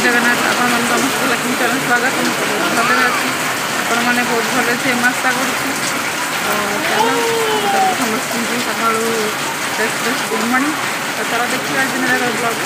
जगन्नाथ आपण समस्त लक्ष्मी चरण स्वागत भले अच्छी आपण मैंने बहुत भले से आशा कर समस्त सका फ्रेश गुड मॉर्निंग तो चलो देखिए दिन ब्लॉग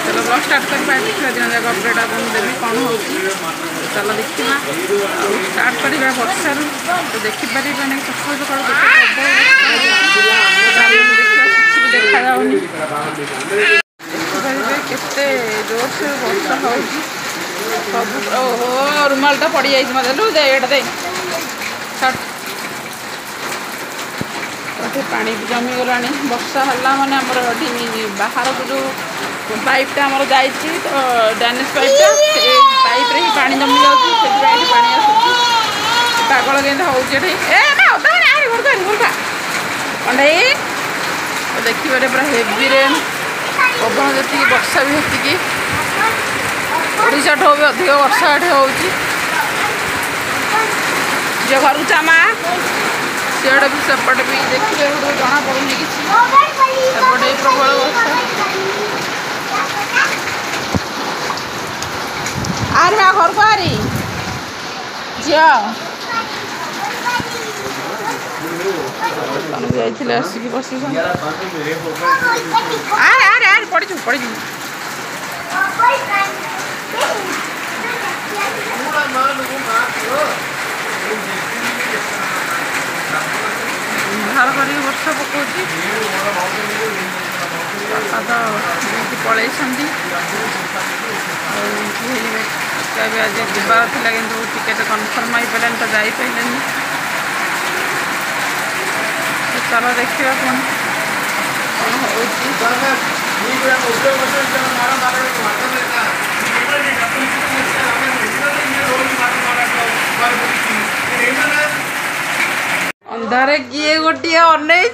चलो ब्लॉग स्टार्ट करवा देखिए दिन जाक अपडेट आपको देवी कौन हो चलो देखा स्टार्ट करवा वर्षा तो देखिपारे सकाल सकाल देखा जाऊनी केते जोर से वर्षा हो सब ओहो रुमालटा पड़ जाए मतलब लु दे एटा दे पानी जमी गला वर्षा है माने आमर बाहर को जो पाइपटा आमर जाइए तो डैनेज पाइपटा पाइप रे ही पानी जमी जाऊँगी पानी आसूँ पागल के कंढई देखिए पूरा हेवी रेन पवन जी वर्षा भी हेतिकी ओडिशा ठो भी अधिक वर्षा ये हो घर को चामा सीआड़े भी सेपटे भी देखिए जना पड़ूनी किसी सेपटे प्रबल वर्षा आरे घर को आरी झील जाइए आसिक बस आरे आरे आरे पड़ू पड़ू धार कर वर्षा पकाउची बापा तो पलि आज जबार था कि टिकेट कन्फर्म हो पारे तो जापारे चलो देखिए कौन अंधारे किए गोटे अनैल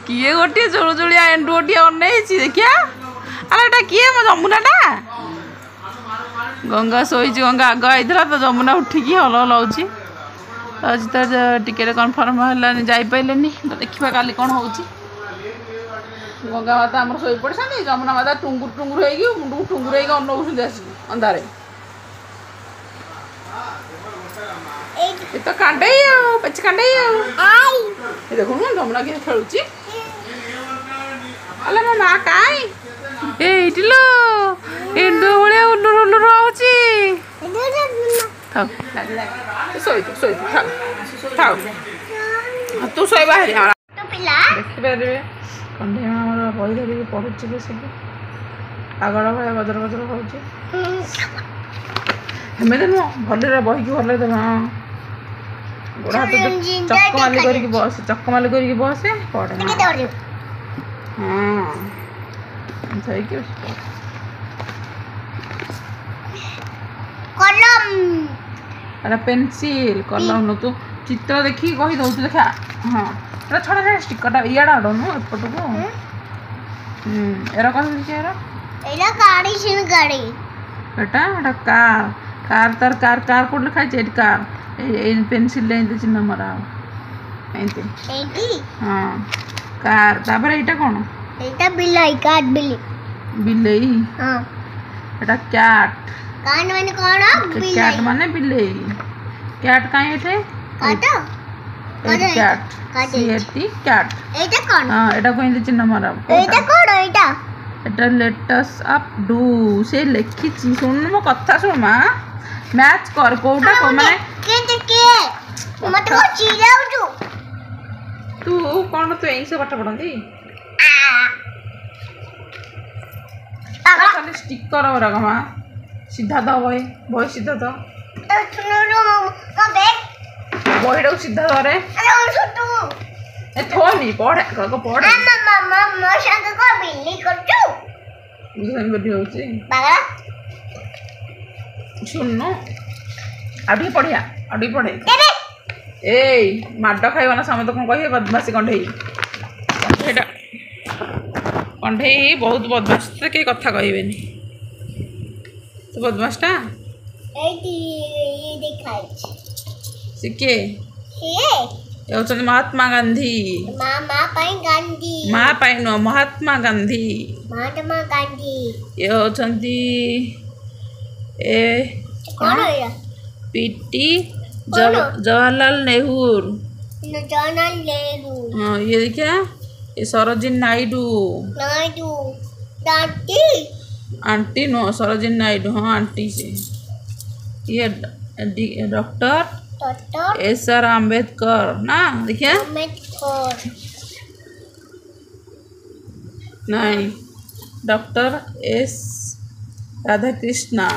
किए गोटे जोड़जोड़िया एंडुओटे अनैी देखिया अरे किए मो जमुनाटा गंगा शोई गंगा आग आई तो जमुना उठिकी हल हलाऊँ आज तो टिकेट कन्फर्म है जापारे तो देखा काली कौन हो गंगा माता आम शोई पड़ा जमुना माता टुंगुर टुंगुर हो मुंड को टुंगुर अनौती आस अंधारे तो कांडई पच कांडई देखो जमुना कि खेलुची अरे मो माँ कई एलो एंडु भाया उलुर उलुर आउची तू शोबा बाहर देखिपारे कंढे बही धरिकी पढ़ुचे सब पागल भाया बजर बजर खाऊे हेमें नुह भले बही की भले देव हाँ गोड़ हाथ चकमाली करके बस चकमाली करके बस पड़े हाँ अरे पेंसिल कलम न तू चित्र देखी कही दौ देखा हाँ छड़ा छड़ा स्टिकरटा इड़ा आड़नु एपट को एरा कह कार कार तार कार कार कोड लिखा कार पेंसिल चिन्ह मरा हाँ कार तापर एटा कौन बिलाई काट बिल्ली बिल्ली हां एटा कैट कान माने कोन कैट माने बिल्ली कैट काई एठे काटा कैट सीएटी कैट एटा कोन हां एटा कोइन चिन्ह मारा एटा कोन एटा एटा लेटस अप डू से लिखी सुन मो कथा सुन मा मैच कर कोटा को माने के मत को चिराउ तू कोन तो एई से पाठ पढंती खाली स्टिकर और गमा सीधा दो बही बही सीधा दो बहीटा सीधा दो रे थोनी पढ़े को पढ़े सुनो आड़ी पढ़िया आड़ी पढ़े ए माड खाइबा ना समय तो कौन कहे बदमाशी कंढई कंढई बहुत बदमाश से कई कथा कहबे तो बदमाशटा ये दिखाई सिके ये होचंदी महात्मा गांधी मामा पाई गांधी माँ पाई नुह महात्मा गांधी महात्मा गांधी ये होचंदी ए कौन है पीटी कौन? जवाहरलाल नेहरू। जवाहरलाल नेहरू हाँ ये देखिए ये सरोजिनी नायडू नायडू दादी आंटी नो सरोजिनी नायडू हाँ आंटी से ये doctor doctor S R Ambedkar ना देखिए अम्बेडकर नहीं डॉक्टर एस राधा कृष्णा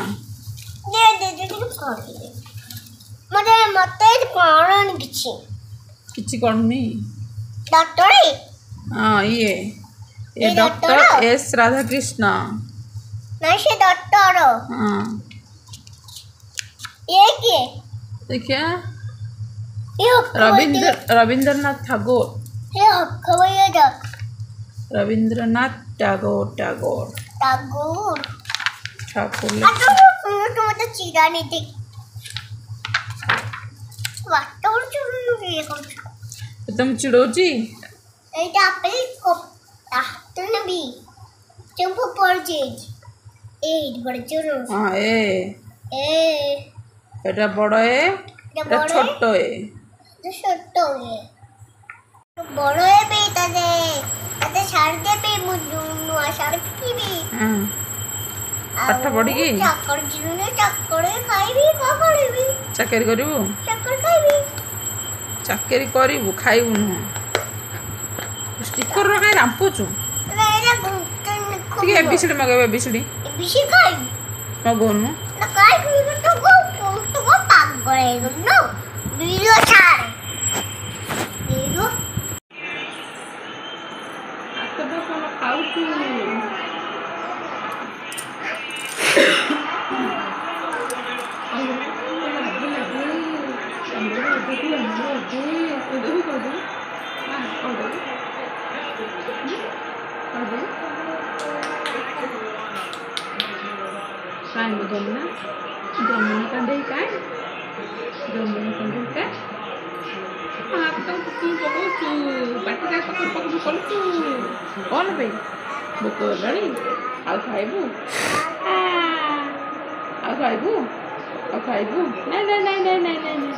दे दे दे कर दे मते मते कौन किछि किसी करनी डॉक्टर हाँ ये ये doctor doctor? S Radha Krishna नहीं से डॉक्टर हाँ ये के देखिए ये रविंद्रनाथ टैगोर ये खबर ये डॉक रविंद्रनाथ टैगोर टैगोर टागोर ठाकुर तो मत चीरा नहीं थी वाटोर चुन ये कर तुम चिड़ोची एटा अपने को तातन भी चंपू पर चीज ए बड़ चुन हाँ ए एटा बड़ ए एटा बड़ छोट ए तो छोटो है तो बड़ है भी तदे तदे छाड़ दे भी मुनु आशा की भी हाँ पाठ पढ़ी की चक्कर जिने चक्कर खाइबी का पढ़िबी चाकरी करू चक्कर खाइबी चाकरी करू खाइबू नुह स्टिकर कहीं रांपुचु मेरा गुंतन को ठीक है एबीसीडी मगेबे एबीसीडी बिशी खाइ मगोनु ना काय तो को पाग गए नो वीडियो छाड़ वीडियो आतो कोन खाउछु काय जमुना जमुना कandhei काय जमुना कandhei काय हाथ तो तू पकोचु बाटी का पक पक करचु कौन बे बुक लड़ी आ खाइबू आ खाइबू नहीं नहीं नहीं नहीं नहीं नहीं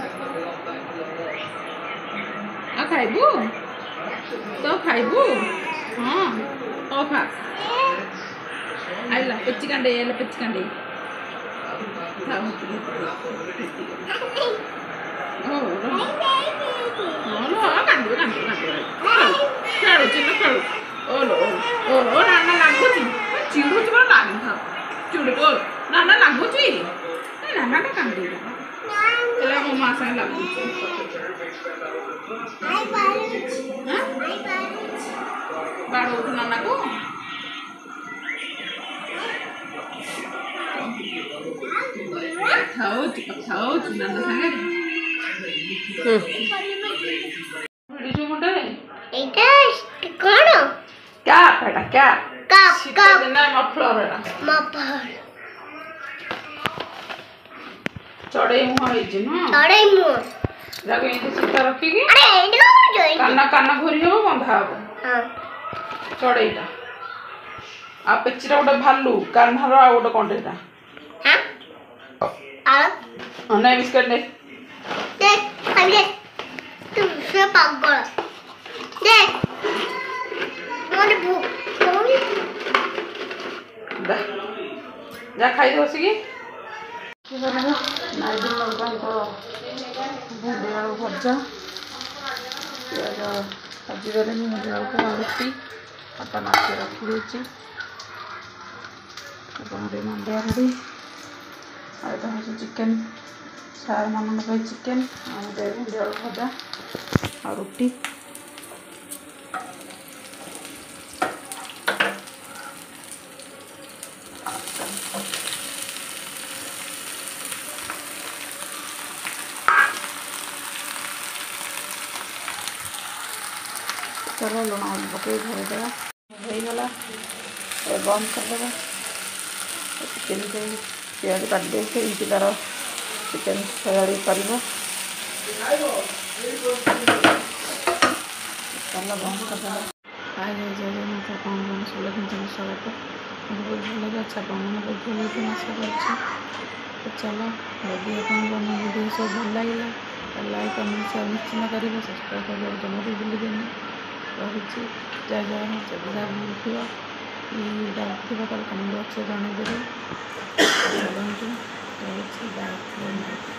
आ खाइबू तो खाइबू हाँ ओ खा आइला पिच्ची कandhei एटा कौन क्या बेटा क्या कप कप मफलर मफर चढ़े मुँह ना अरे मु जाके ये सीता रखिकी अरे एटा कौन जोई काना काना घोरी हो बंधा हो हां चढ़ेटा आ पेचिरा गोटे भालू कान्हार आ गोटे कंडेटा हां आ नहीं बिस्किट दे खाइ दे तू से पागल दे मोर भूख कोनी जा खाई दे बसिकी नाइडू तो भेंडी आलू भजा पिज भाजीगले भेंडी आलू को रुटी आटा माछ रखी मंडिया रेडी आटा हूँ चिकेन सार मान चिकेन भेंडी आलू भजा आ रुटी चलो लुण हल्दी पकई धोईदेवा होगला बंद करदे चिकेन को पिज काट तार चिकेन सजाड़ी कर चल बंद करदेला हाय जय जगन्नाथ कौन कौन सब किन स्वागत मुझे बहुत भल लगे अच्छा मैंने बहुत भल लगे आशा कर चलो यदि आपको आम वीडियो सब भल लगे लाइक कमेंट शेयर निश्चित करेंगे सब्सक्राइब कर जमा भी भूलें रही जय जगन्नाथ जब जहाँ भूल थी कमेंट बॉक्स में जनईदेवे चलते रही बाय गुड नाइट।